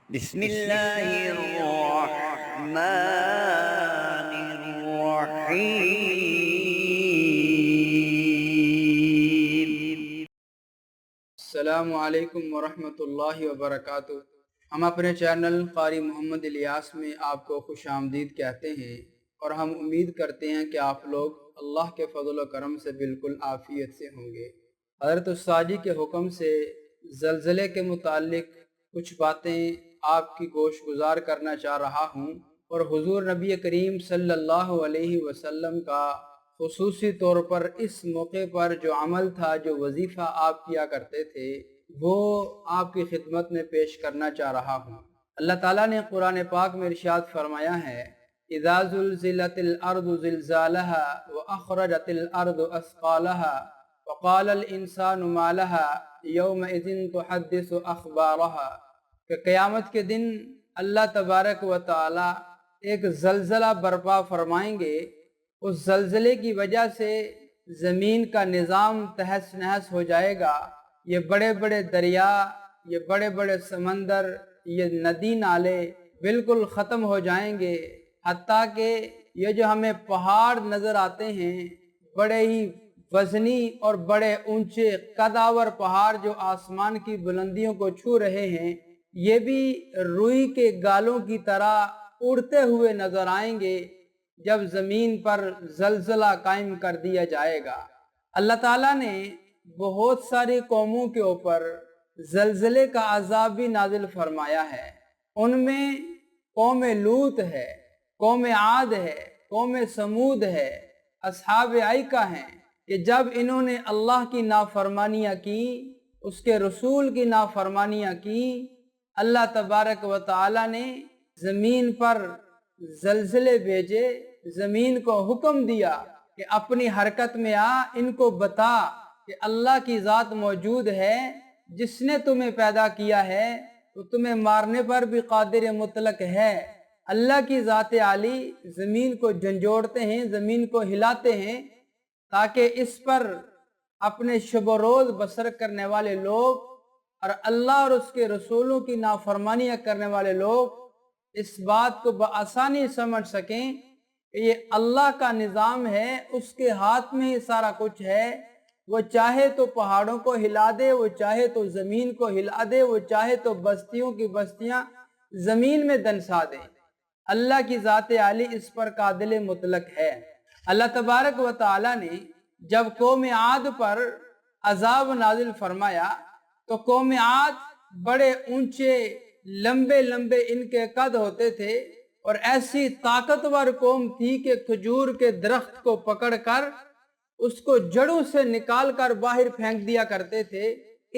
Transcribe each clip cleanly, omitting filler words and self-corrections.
بسم اللہ الرحمن الرحیم۔ السلام علیکم ورحمۃ اللہ وبرکاتہ۔ ہم اپنے چینل قاری محمد الیاس میں آپ کو خوش آمدید کہتے ہیں، اور ہم امید کرتے ہیں کہ آپ لوگ اللہ کے فضل و کرم سے بالکل عافیت سے ہوں گے۔ حضرت استاذی کے حکم سے زلزلے کے متعلق کچھ باتیں آپ کی گوش گزار کرنا چاہ رہا ہوں، اور حضور نبی کریم صلی اللہ علیہ وسلم کا خصوصی طور پر اس موقع پر جو عمل تھا، جو وظیفہ آپ کیا کرتے تھے، وہ آپ کی خدمت میں پیش کرنا چاہ رہا ہوں۔ اللہ تعالیٰ نے قرآن پاک میں ارشاد فرمایا ہے، اذا زلزلت الارض زلزالها واخرجت الارض اثقالها وقال الانسان ما لها يومئذ تحدث اخبارها، کہ قیامت کے دن اللہ تبارک و تعالی ایک زلزلہ برپا فرمائیں گے۔ اس زلزلے کی وجہ سے زمین کا نظام تہس نہس ہو جائے گا، یہ بڑے بڑے دریا، یہ بڑے بڑے سمندر، یہ ندی نالے بالکل ختم ہو جائیں گے، حتیٰ کہ یہ جو ہمیں پہاڑ نظر آتے ہیں، بڑے ہی وزنی اور بڑے اونچے قدآور پہاڑ جو آسمان کی بلندیوں کو چھو رہے ہیں، یہ بھی روئی کے گالوں کی طرح اڑتے ہوئے نظر آئیں گے جب زمین پر زلزلہ قائم کر دیا جائے گا۔ اللہ تعالیٰ نے بہت ساری قوموں کے اوپر زلزلے کا عذاب بھی نازل فرمایا ہے۔ ان میں قوم لوط ہے، قوم عاد ہے، قوم سمود ہے، اصحاب ایکہ ہیں، کہ جب انہوں نے اللہ کی نافرمانیاں کی، اس کے رسول کی نافرمانیاں کی، اللہ تبارک و تعالی نے زمین پر زلزلے بھیجے، زمین کو حکم دیا کہ اپنی حرکت میں آ، ان کو بتا کہ اللہ کی ذات موجود ہے، جس نے تمہیں پیدا کیا ہے تو تمہیں مارنے پر بھی قادر مطلق ہے۔ اللہ کی ذات عالی زمین کو جھنجھوڑتے ہیں، زمین کو ہلاتے ہیں، تاکہ اس پر اپنے شب و روز بسر کرنے والے لوگ اور اللہ اور اس کے رسولوں کی نافرمانیاں کرنے والے لوگ اس بات کو بآسانی سمجھ سکیں کہ یہ اللہ کا نظام ہے، اس کے ہاتھ میں ہی سارا کچھ ہے۔ وہ چاہے تو پہاڑوں کو ہلا دے، وہ چاہے تو زمین کو ہلا دے، وہ چاہے تو بستیوں کی بستیاں زمین میں دنسا دے۔ اللہ کی ذات عالی اس پر قادر مطلق ہے۔ اللہ تبارک و تعالی نے جب قوم عاد پر عذاب نازل فرمایا تو قوم عاد بڑے اونچے لمبے لمبے ان کے قد ہوتے تھے، اور ایسی طاقتور قوم تھی کہ کھجور کے درخت کو پکڑ کر اس کو جڑوں سے نکال کر باہر پھینک دیا کرتے تھے۔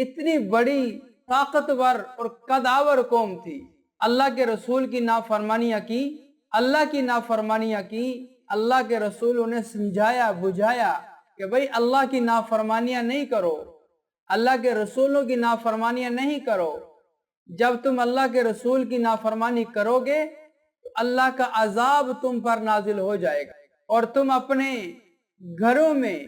اتنی بڑی طاقتور اور قدآور قوم تھی۔ اللہ کے رسول کی نافرمانیاں کی، اللہ کی نافرمانیاں کی، اللہ کے رسول انہیں سمجھایا بجھایا کہ بھئی اللہ کی نافرمانیاں نہیں کرو، اللہ کے رسولوں کی نافرمانیاں نہیں کرو۔ جب تم اللہ کے رسول کی نافرمانی کرو گے تو اللہ کا عذاب تم پر نازل ہو جائے گا، اور تم اپنے گھروں میں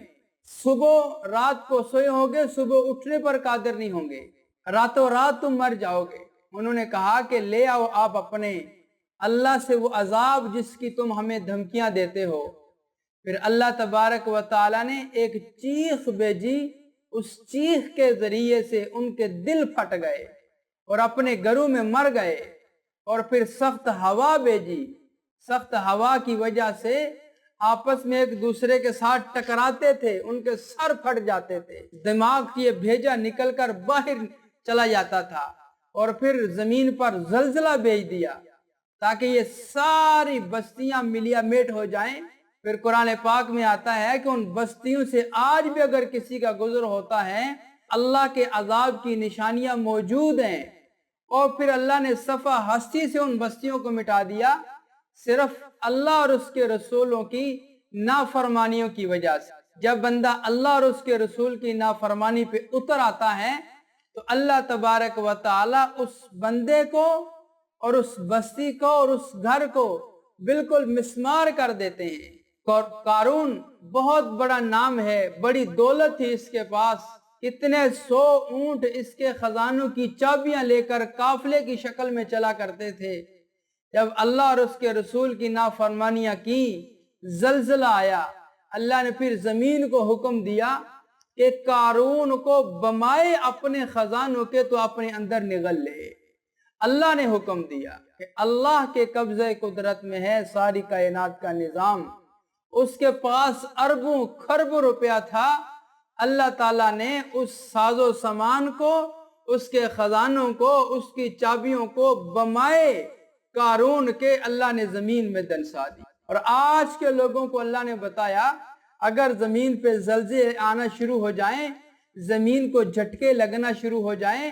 صبح رات کو سوئے ہوگے، صبح اٹھنے پر قادر نہیں ہوں گے، راتوں رات تم مر جاؤ گے۔ انہوں نے کہا کہ لے آؤ آپ اپنے اللہ سے وہ عذاب جس کی تم ہمیں دھمکیاں دیتے ہو۔ پھر اللہ تبارک و تعالی نے ایک چیخ بھیجی، اس چیخ کے ذریعے سے ان کے دل پھٹ گئے اور اپنے گھروں میں مر گئے، اور پھر سخت ہوا بھیجی۔ سخت ہوا کی وجہ سے آپس میں ایک دوسرے کے ساتھ ٹکراتے تھے، ان کے سر پھٹ جاتے تھے، دماغ کی یہ بھیجا نکل کر باہر چلا جاتا تھا، اور پھر زمین پر زلزلہ بھیج دیا تاکہ یہ ساری بستیاں ملیا میٹ ہو جائیں۔ پھر قرآن پاک میں آتا ہے کہ ان بستیوں سے آج بھی اگر کسی کا گزر ہوتا ہے، اللہ کے عذاب کی نشانیاں موجود ہیں، اور پھر اللہ نے صفحہ ہستی سے ان بستیوں کو مٹا دیا، صرف اللہ اور اس کے رسولوں کی نافرمانیوں کی وجہ سے۔ جب بندہ اللہ اور اس کے رسول کی نافرمانی پہ اتر آتا ہے تو اللہ تبارک و تعالی اس بندے کو اور اس بستی کو اور اس گھر کو بالکل مسمار کر دیتے ہیں۔ قارون بہت بڑا نام ہے، بڑی دولت تھی اس کے پاس، اتنے 100 اونٹ اس کے خزانوں کی چابیاں لے کر قافلے کی شکل میں چلا کرتے تھے۔ جب اللہ اور اس کے رسول کی نافرمانیاں کی، زلزلہ آیا، اللہ نے پھر زمین کو حکم دیا کہ قارون کو بمائے اپنے خزانوں کے تو اپنے اندر نگل لے۔ اللہ نے حکم دیا کہ اللہ کے قبضے قدرت میں ہے ساری کائنات کا نظام، اس کے پاس اربوں خربوں روپیہ تھا۔ اللہ تعالیٰ نے اس ساز و سامان کو، اس کے خزانوں کو، اس کی چابیوں کو بمائے قارون کے اللہ نے زمین میں دنسا دی۔ اور آج کے لوگوں کو اللہ نے بتایا اگر زمین پہ زلزلے آنا شروع ہو جائیں، زمین کو جھٹکے لگنا شروع ہو جائیں،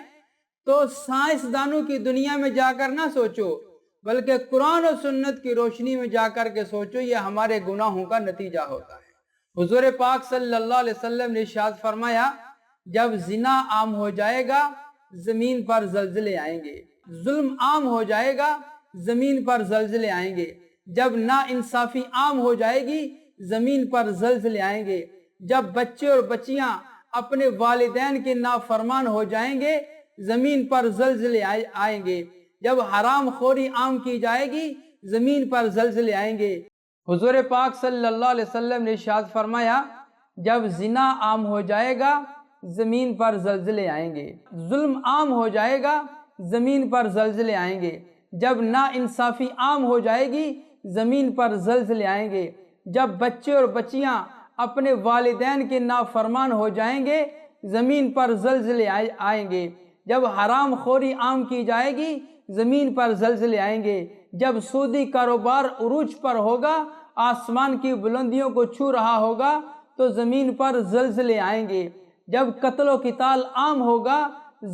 تو سائنسدانوں کی دنیا میں جا کر نہ سوچو، بلکہ قرآن و سنت کی روشنی میں جا کر کے سوچو، یہ ہمارے گناہوں کا نتیجہ ہوتا ہے۔ حضور پاک صلی اللہ علیہ وسلم نے ارشاد فرمایا جب زنا عام ہو جائے گا زمین پر زلزلے آئیں گے، ظلم عام ہو جائے گا زمین پر زلزلے آئیں گے، جب ناانصافی عام ہو جائے گی زمین پر زلزلے آئیں گے، جب بچے اور بچیاں اپنے والدین کے نافرمان ہو جائیں گے زمین پر زلزلے آئیں گے، جب حرام خوری عام کی جائے گی زمین پر زلزلے آئیں گے۔ حضور پاک صلی اللہ علیہ وسلم نے ارشاد فرمایا جب زنا عام ہو جائے گا زمین پر زلزلے آئیں گے، ظلم عام ہو جائے گا زمین پر زلزلے آئیں گے، جب ناانصافی عام ہو جائے گی زمین پر زلزلے آئیں گے، جب بچے اور بچیاں اپنے والدین کے نافرمان ہو جائیں گے زمین پر زلزلے آئیں گے، جب حرام خوری عام کی جائے گی زمین پر زلزلے آئیں گے، جب سودی کاروبار عروج پر ہوگا، آسمان کی بلندیوں کو چھو رہا ہوگا تو زمین پر زلزلے آئیں گے، جب قتل و قتال عام ہوگا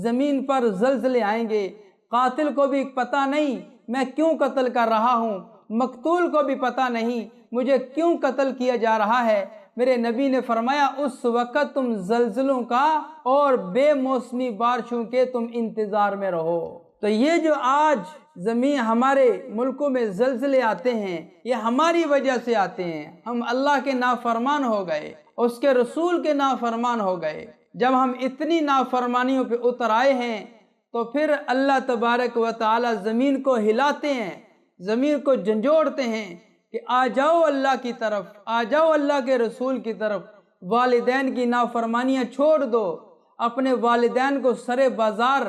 زمین پر زلزلے آئیں گے، قاتل کو بھی پتہ نہیں میں کیوں قتل کر رہا ہوں، مقتول کو بھی پتہ نہیں مجھے کیوں قتل کیا جا رہا ہے۔ میرے نبی نے فرمایا اس وقت تم زلزلوں کا اور بے موسمی بارشوں کے تم انتظار میں رہو۔ تو یہ جو آج زمین ہمارے ملکوں میں زلزلے آتے ہیں یہ ہماری وجہ سے آتے ہیں، ہم اللہ کے نافرمان ہو گئے، اس کے رسول کے نافرمان ہو گئے۔ جب ہم اتنی نافرمانیوں پہ اتر آئے ہیں تو پھر اللہ تبارک و تعالی زمین کو ہلاتے ہیں، زمین کو جھنجھوڑتے ہیں کہ آ جاؤ اللہ کی طرف، آ جاؤ اللہ کے رسول کی طرف، والدین کی نافرمانیاں چھوڑ دو، اپنے والدین کو سرے بازار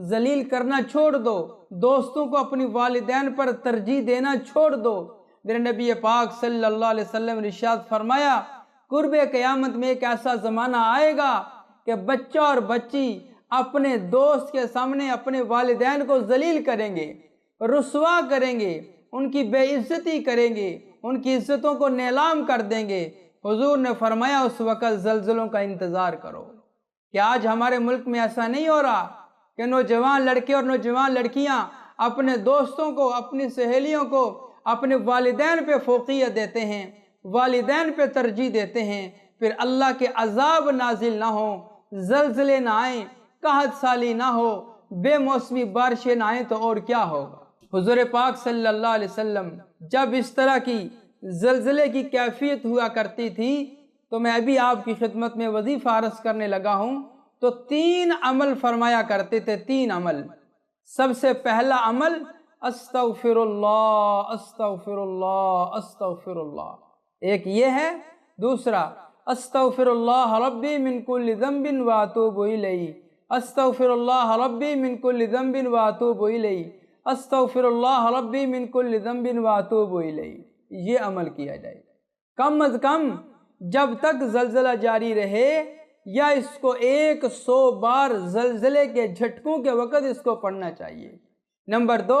ذلیل کرنا چھوڑ دو، دوستوں کو اپنی والدین پر ترجیح دینا چھوڑ دو۔ میرے نبی پاک صلی اللہ علیہ وسلم نے ارشاد فرمایا قرب قیامت میں ایک ایسا زمانہ آئے گا کہ بچہ اور بچی اپنے دوست کے سامنے اپنے والدین کو ذلیل کریں گے، رسوا کریں گے، ان کی بے عزتی کریں گے، ان کی عزتوں کو نیلام کر دیں گے۔ حضور نے فرمایا اس وقت زلزلوں کا انتظار کرو۔ کہ آج ہمارے ملک میں ایسا نہیں ہو رہا کہ نوجوان لڑکے اور نوجوان لڑکیاں اپنے دوستوں کو، اپنی سہیلیوں کو، اپنے والدین پہ فوقیت دیتے ہیں، والدین پہ ترجیح دیتے ہیں، پھر اللہ کے عذاب نازل نہ ہو، زلزلے نہ آئیں، قحط سالی نہ ہو، بے موسمی بارشیں نہ آئیں تو اور کیا ہوگا۔ حضور پاک صلی اللہ علیہ وسلم جب اس طرح کی زلزلے کی کیفیت ہوا کرتی تھی تو میں ابھی آپ کی خدمت میں وظیفہ عرض کرنے لگا ہوں، تو 3 عمل فرمایا کرتے تھے، 3 عمل۔ سب سے پہلا عمل استغفر اللہ استغفر اللہ استغفر اللہ، ایک یہ ہے۔ دوسرا استغفر اللہ ربی من کل ذنب واتوب الیہ، استغفر اللہ ربی من کل ذنب واتوب الیہ، استغفر اللہ ربی من کل ذنب واتوب الیہ۔ یہ عمل کیا جائے کم از کم جب تک زلزلہ جاری رہے، یا اس کو 100 بار زلزلے کے جھٹکوں کے وقت اس کو پڑھنا چاہیے۔ نمبر 2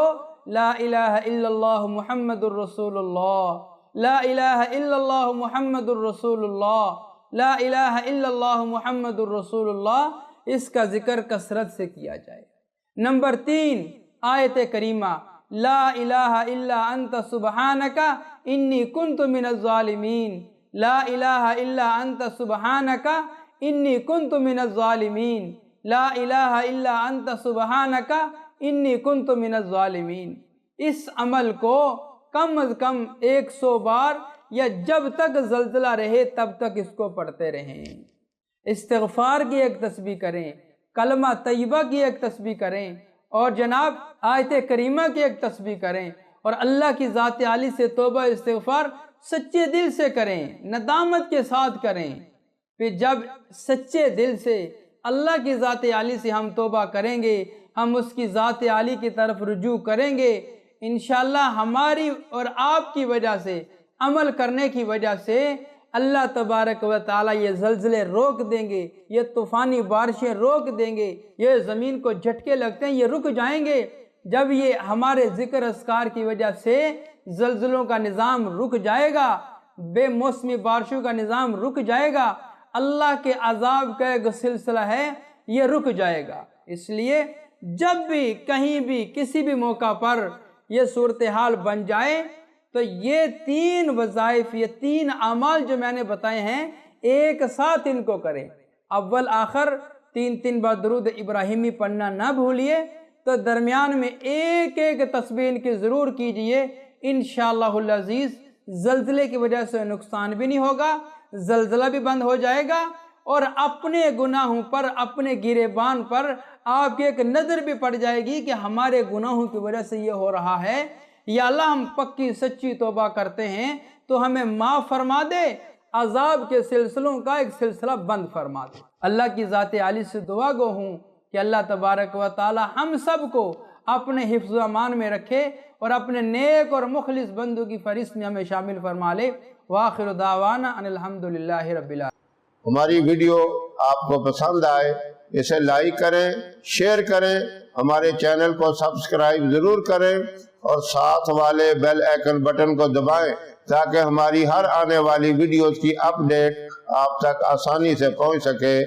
لا الہ الا اللہ محمد الرسول اللہ، لا الہ الا اللہ محمد الرسول اللہ، لا الہ الا اللہ محمد الرسول اللہ، اس کا ذکر کثرت سے کیا جائے۔ نمبر 3 آیت کریمہ لا الہ الا انت سبحانک انی کنت من الظالمین، لا الہ الا انت سبحانک انی کنت من الظالمین، لا الہ الا انت سبحانک انی کنت من الظالمین۔ اس عمل کو کم از کم 100 بار یا جب تک زلزلہ رہے تب تک اس کو پڑھتے رہیں۔ استغفار کی ایک تسبیح کریں، کلمہ طیبہ کی ایک تسبیح کریں، اور جناب آیت کریمہ کی ایک تسبیح کریں، اور اللہ کی ذات عالی سے توبہ استغفار سچے دل سے کریں، ندامت کے ساتھ کریں۔ پھر جب سچے دل سے اللہ کی ذات عالی سے ہم توبہ کریں گے، ہم اس کی ذات عالی کی طرف رجوع کریں گے، انشاءاللہ ہماری اور آپ کی وجہ سے، عمل کرنے کی وجہ سے اللہ تبارک و تعالی یہ زلزلے روک دیں گے، یہ طوفانی بارشیں روک دیں گے، یہ زمین کو جھٹکے لگتے ہیں یہ رک جائیں گے۔ جب یہ ہمارے ذکر اذکار کی وجہ سے زلزلوں کا نظام رک جائے گا، بے موسمی بارشوں کا نظام رک جائے گا، اللہ کے عذاب کا ایک سلسلہ ہے یہ رک جائے گا۔ اس لیے جب بھی کہیں بھی کسی بھی موقع پر یہ صورتحال بن جائے تو یہ 3 وظائف، یہ 3 اعمال جو میں نے بتائے ہیں ایک ساتھ ان کو کریں۔ اول آخر 3 بار درود ابراہیمی پڑھنا نہ بھولیے، تو درمیان میں ایک تسبیح ان کی ضرور کیجئے، انشاءاللہ العزیز زلزلے کی وجہ سے نقصان بھی نہیں ہوگا، زلزلہ بھی بند ہو جائے گا، اور اپنے گناہوں پر، اپنے گریبان پر آپ کی ایک نظر بھی پڑ جائے گی کہ ہمارے گناہوں کی وجہ سے یہ ہو رہا ہے، یا اللہ ہم پکی سچی توبہ کرتے ہیں تو ہمیں معاف فرما دے، عذاب کے سلسلوں کا ایک سلسلہ بند فرما دے۔ اللہ کی ذات عالی سے دعا گو ہوں کہ اللہ تبارک و تعالی ہم سب کو اپنے حفظ و امان میں رکھے اور اپنے نیک اور مخلص بندوں کی فہرست میں ہمیں شامل فرما لے۔ وآخر دعوانا ان الحمدللہ رب العالمین۔ ہماری ویڈیو آپ کو پسند آئے اسے لائک کریں، شیئر کریں، ہمارے چینل کو سبسکرائب ضرور کریں اور ساتھ والے بیل آئیکن بٹن کو دبائیں تاکہ ہماری ہر آنے والی ویڈیوز کی اپڈیٹ آپ تک آسانی سے پہنچ سکے۔